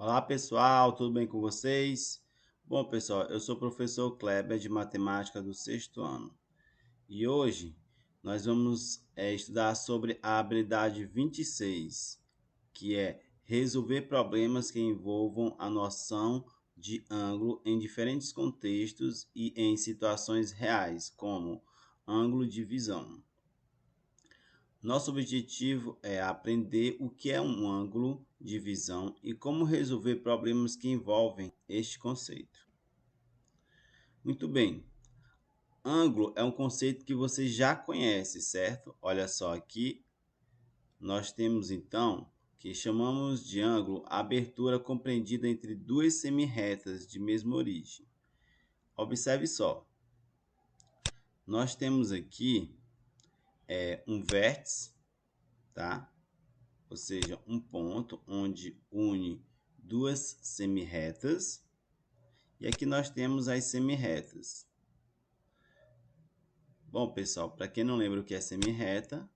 Olá pessoal, tudo bem com vocês? Bom pessoal, eu sou o professor Kleber de Matemática do sexto ano e hoje nós vamos estudar sobre a habilidade 26, que é resolver problemas que envolvam a noção de ângulo em diferentes contextos e em situações reais, como ângulo de visão. Nosso objetivo é aprender o que é um ângulo de visão e como resolver problemas que envolvem este conceito. Muito bem, ângulo é um conceito que você já conhece, certo? Olha só, aqui nós temos então que chamamos de ângulo a abertura compreendida entre duas semirretas de mesma origem. Observe só, nós temos aqui um vértice, tá? Ou seja, um ponto onde une duas semirretas. E aqui nós temos as semirretas. Bom, pessoal, para quem não lembra o que é semirreta,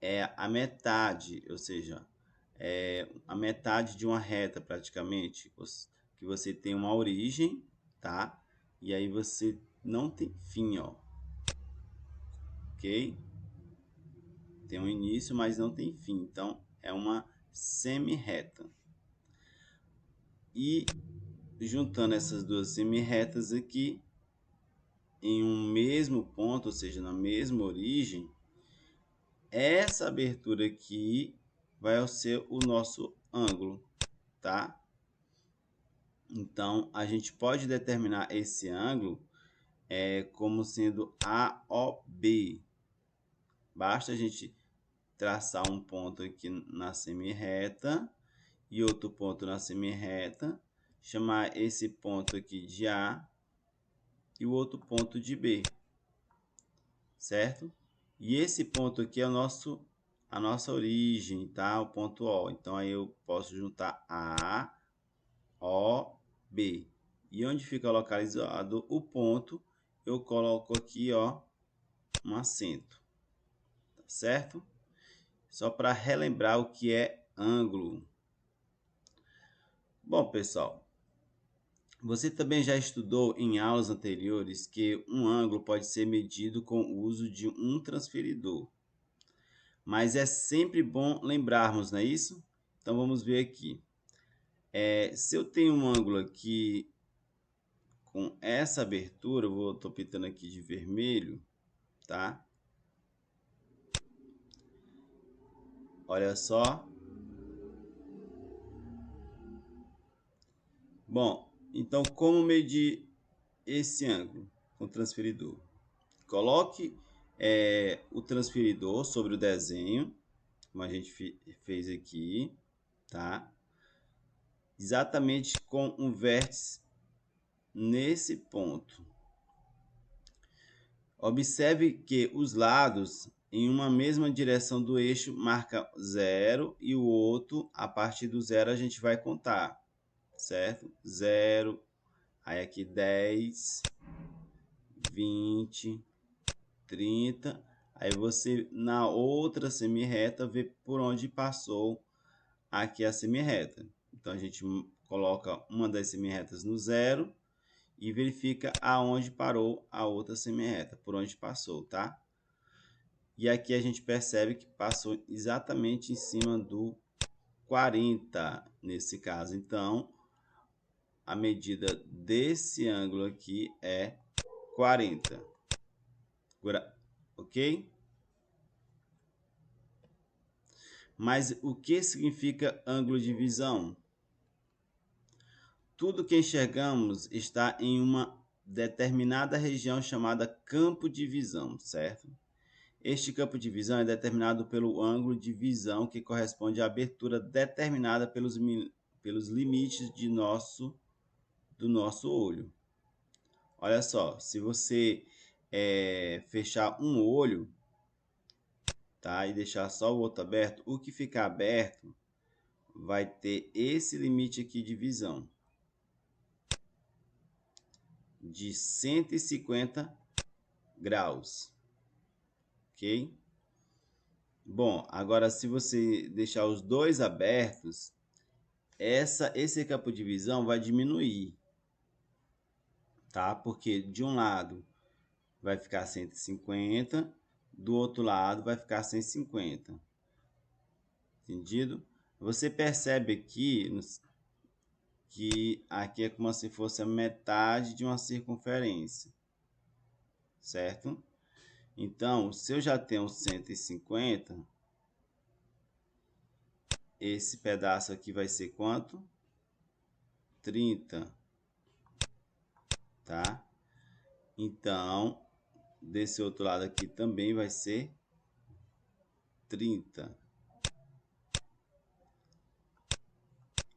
é a metade, ou seja, é a metade de uma reta praticamente, que você tem uma origem, tá? E aí você não tem fim, ó. Ok? Tem um início, mas não tem fim. Então, é uma semirreta. E juntando essas duas semirretas aqui em um mesmo ponto, ou seja, na mesma origem, essa abertura aqui vai ser o nosso ângulo, tá? Então, a gente pode determinar esse ângulo como sendo AOB. Basta a gente traçar um ponto aqui na semirreta e outro ponto na semirreta, chamar esse ponto aqui de A e o outro ponto de B, certo? E esse ponto aqui é a nossa origem, tá? O ponto O. Então, aí eu posso juntar A, O, B. E onde fica localizado o ponto, eu coloco aqui, ó, um acento, tá certo? Só para relembrar o que é ângulo. Bom, pessoal, você também já estudou em aulas anteriores que um ângulo pode ser medido com o uso de um transferidor. Mas é sempre bom lembrarmos, não é isso? Então vamos ver aqui. Se eu tenho um ângulo aqui com essa abertura, estou pintando aqui de vermelho, tá? Olha só. Bom, então como medir esse ângulo com o transferidor? Coloque o transferidor sobre o desenho, como a gente fez aqui, tá? Exatamente com um vértice nesse ponto. Observe que os lados em uma mesma direção do eixo marca 0 e o outro, a partir do 0 a gente vai contar, certo? 0, aí aqui 10, 20, 30. Aí você, na outra semirreta, vê por onde passou aqui a semirreta. Então, a gente coloca uma das semirretas no 0 e verifica aonde parou a outra semirreta, por onde passou, tá? E aqui a gente percebe que passou exatamente em cima do 40, nesse caso. Então, a medida desse ângulo aqui é 40. Ok? Mas o que significa ângulo de visão? Tudo que enxergamos está em uma determinada região chamada campo de visão, certo? Este campo de visão é determinado pelo ângulo de visão que corresponde à abertura determinada pelos limites do nosso olho. Olha só, se você fechar um olho, tá, e deixar só o outro aberto, o que ficar aberto vai ter esse limite aqui de visão de 150 graus, ok? Bom, agora se você deixar os dois abertos, esse campo de visão vai diminuir, tá? Porque de um lado vai ficar 150, do outro lado vai ficar 150. Entendido? Você percebe aqui que aqui é como se fosse a metade de uma circunferência, certo? Então, se eu já tenho 150, esse pedaço aqui vai ser quanto? 30, tá? Então, desse outro lado aqui também vai ser 30.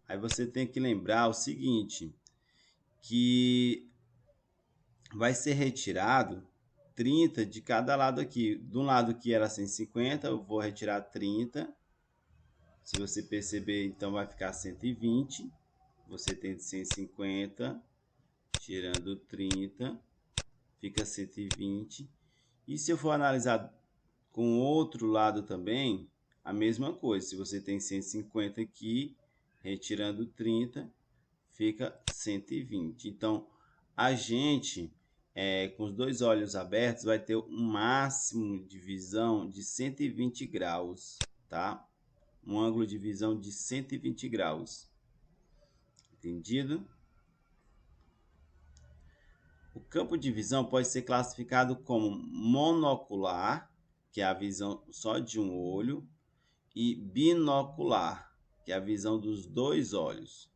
Aí você tem que lembrar o seguinte, que vai ser retirado 30 de cada lado aqui. Do lado que era 150, eu vou retirar 30. Se você perceber, então vai ficar 120. Você tem 150, tirando 30, fica 120. E se eu for analisar com o outro lado também, a mesma coisa. Se você tem 150 aqui, retirando 30, fica 120. Então, a gente, com os dois olhos abertos, vai ter um máximo de visão de 120 graus, tá? Um ângulo de visão de 120 graus. Entendido? O campo de visão pode ser classificado como monocular, que é a visão só de um olho, e binocular, que é a visão dos dois olhos.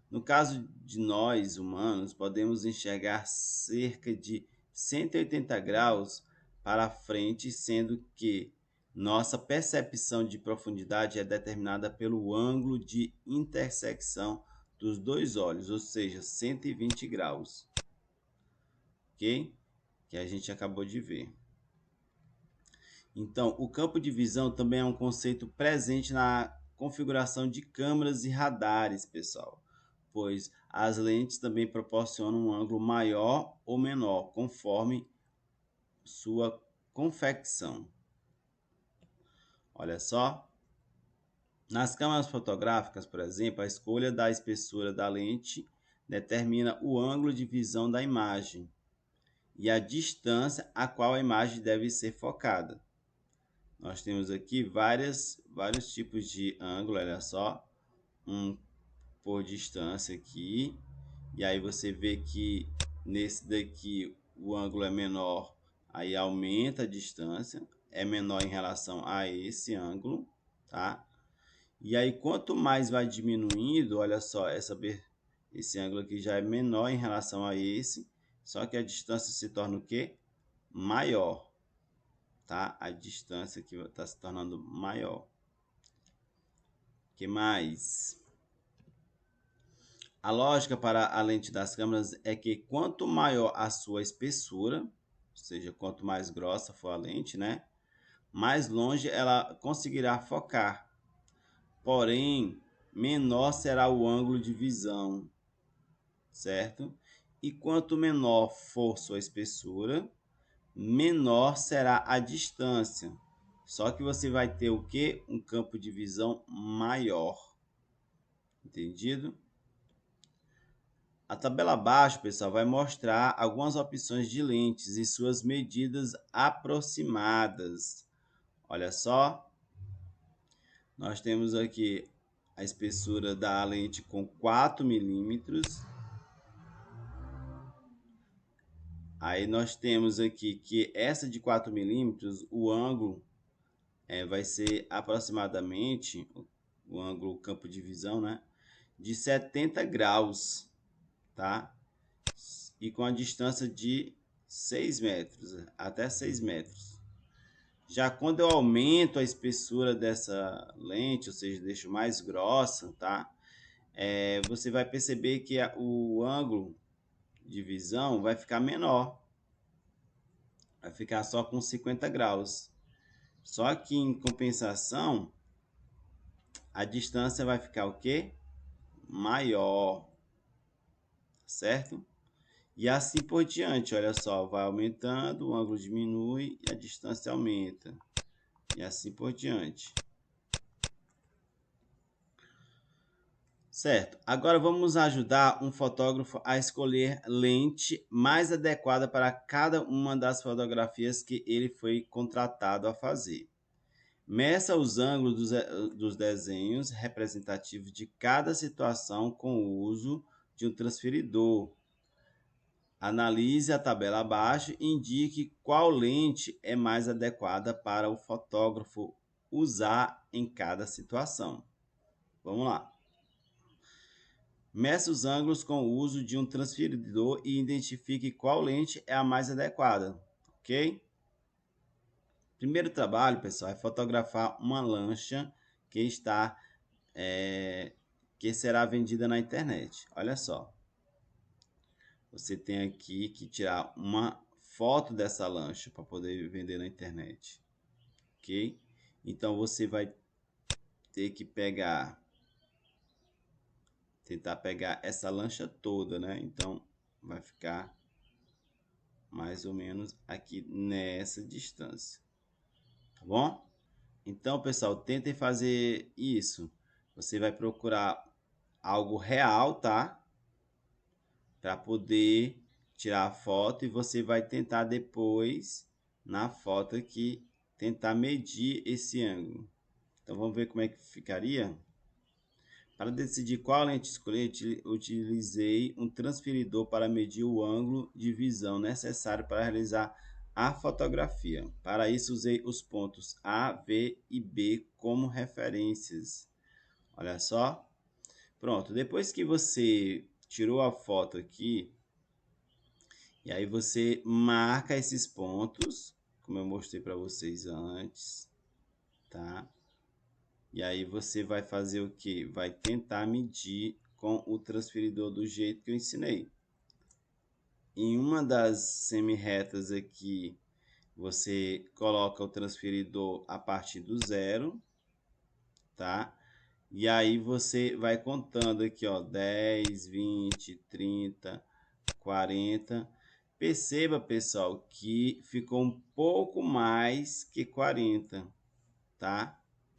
No caso de nós, humanos, podemos enxergar cerca de 180 graus para frente, sendo que nossa percepção de profundidade é determinada pelo ângulo de intersecção dos dois olhos, ou seja, 120 graus. Ok? Que a gente acabou de ver. Então, o campo de visão também é um conceito presente na configuração de câmeras e radares, pessoal, pois as lentes também proporcionam um ângulo maior ou menor, conforme sua confecção. Olha só. Nas câmeras fotográficas, por exemplo, a escolha da espessura da lente determina o ângulo de visão da imagem e a distância a qual a imagem deve ser focada. Nós temos aqui vários tipos de ângulo, olha só, um por distância aqui, e aí você vê que nesse daqui o ângulo é menor, aí aumenta a distância, é menor em relação a esse ângulo, tá? E aí quanto mais vai diminuindo, olha só, esse ângulo aqui já é menor em relação a esse, só que a distância se torna o quê? Maior, tá? A distância aqui está se tornando maior. O que mais? A lógica para a lente das câmeras é que quanto maior a sua espessura, ou seja, quanto mais grossa for a lente, né, mais longe ela conseguirá focar. Porém, menor será o ângulo de visão, certo? E quanto menor for sua espessura, menor será a distância. Só que você vai ter o quê? Um campo de visão maior. Entendido? A tabela abaixo, pessoal, vai mostrar algumas opções de lentes e suas medidas aproximadas. Olha só, nós temos aqui a espessura da lente com 4 milímetros. Aí nós temos aqui que essa de 4 milímetros, o ângulo vai ser aproximadamente, o ângulo campo de visão, né, de 70 graus. Tá? E com a distância de 6 metros, até 6 metros. Já quando eu aumento a espessura dessa lente, ou seja, deixo mais grossa, tá? Você vai perceber que o ângulo de visão vai ficar menor. Vai ficar só com 50 graus. Só que em compensação, a distância vai ficar o quê? Maior. Certo? E assim por diante, olha só, vai aumentando, o ângulo diminui e a distância aumenta. E assim por diante. Certo. Agora vamos ajudar um fotógrafo a escolher lente mais adequada para cada uma das fotografias que ele foi contratado a fazer. Meça os ângulos dos desenhos representativos de cada situação com o uso de um transferidor. Analise a tabela abaixo e indique qual lente é mais adequada para o fotógrafo usar em cada situação. Vamos lá. Meça os ângulos com o uso de um transferidor e identifique qual lente é a mais adequada, ok? Primeiro trabalho, pessoal, é fotografar uma lancha que que será vendida na internet. Olha só, você tem aqui que tirar uma foto dessa lancha para poder vender na internet, ok? Então você vai ter que tentar pegar essa lancha toda, né? Então vai ficar mais ou menos aqui nessa distância, tá bom? Então, pessoal, tentem fazer isso. Você vai procurar algo real, tá? Para poder tirar a foto e você vai tentar depois, na foto aqui, tentar medir esse ângulo. Então, vamos ver como é que ficaria? Para decidir qual lente escolher, utilizei um transferidor para medir o ângulo de visão necessário para realizar a fotografia. Para isso, usei os pontos A, V e B como referências. Olha só. Pronto, depois que você tirou a foto aqui, e aí você marca esses pontos, como eu mostrei para vocês antes, tá? E aí você vai fazer o que? Vai tentar medir com o transferidor do jeito que eu ensinei. Em uma das semi-retas aqui, você coloca o transferidor a partir do zero, tá? E aí você vai contando aqui, ó, 10, 20, 30, 40. Perceba, pessoal, que ficou um pouco mais que 40, tá?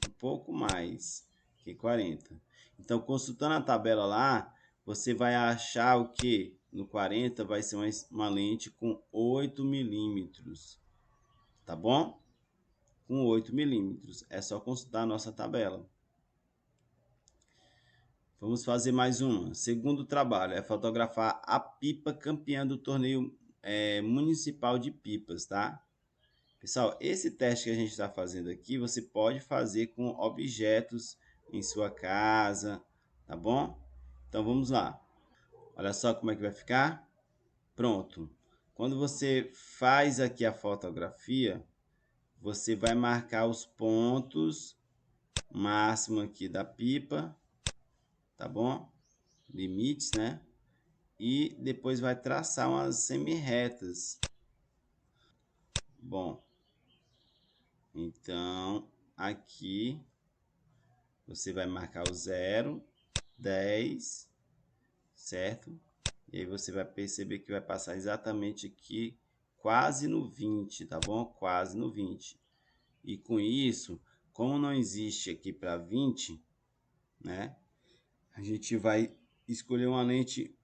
Um pouco mais que 40. Então, consultando a tabela lá, você vai achar o que? No 40 vai ser uma lente com 8 milímetros, tá bom? Com 8 milímetros. É só consultar a nossa tabela. Vamos fazer mais uma. Segundo trabalho é fotografar a pipa campeã do torneio municipal de pipas, tá? Pessoal, esse teste que a gente está fazendo aqui, você pode fazer com objetos em sua casa, tá bom? Então vamos lá. Olha só como é que vai ficar. Pronto. Quando você faz aqui a fotografia, você vai marcar os pontos máximo aqui da pipa, tá bom? Limites, né? E depois vai traçar umas semi-retas. Bom, então aqui você vai marcar o 0, 10, certo? E aí você vai perceber que vai passar exatamente aqui, quase no 20, tá bom? Quase no 20. E com isso, como não existe aqui para 20, né? A gente vai escolher uma lente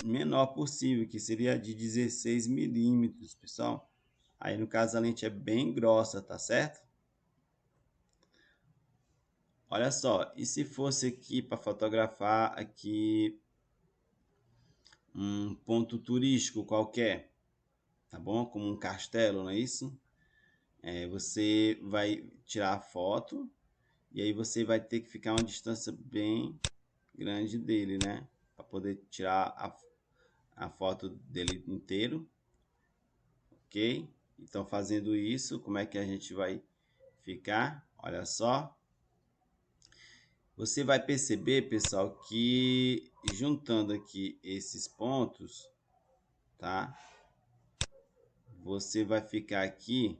menor possível, que seria de 16 milímetros, pessoal. Aí no caso a lente é bem grossa, tá certo? Olha só, e se fosse aqui para fotografar aqui um ponto turístico qualquer, tá bom? Como um castelo, não é isso? Você vai tirar a foto e aí você vai ter que ficar uma distância bem grande dele, né? Para poder tirar a foto dele inteiro, ok? Então fazendo isso, como é que a gente vai ficar? Olha só. Você vai perceber, pessoal, que juntando aqui esses pontos, tá? Você vai ficar aqui,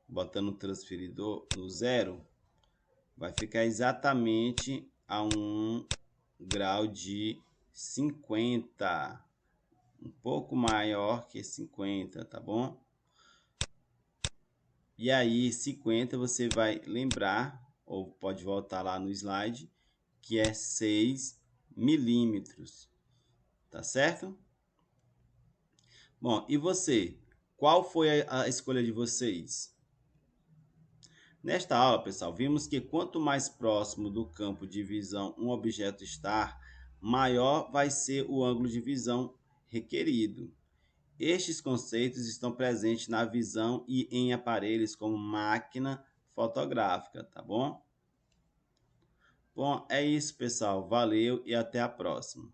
botando o transferidor no zero, vai ficar exatamente a 1 grau de 50, um pouco maior que 50, tá bom? E aí, 50 você vai lembrar, ou pode voltar lá no slide, que é 6 milímetros, tá certo? Bom, e você? Qual foi a escolha de vocês? Nesta aula, pessoal, vimos que quanto mais próximo do campo de visão um objeto está, maior vai ser o ângulo de visão requerido. Estes conceitos estão presentes na visão e em aparelhos como máquina fotográfica, tá bom? Bom, é isso, pessoal. Valeu e até a próxima.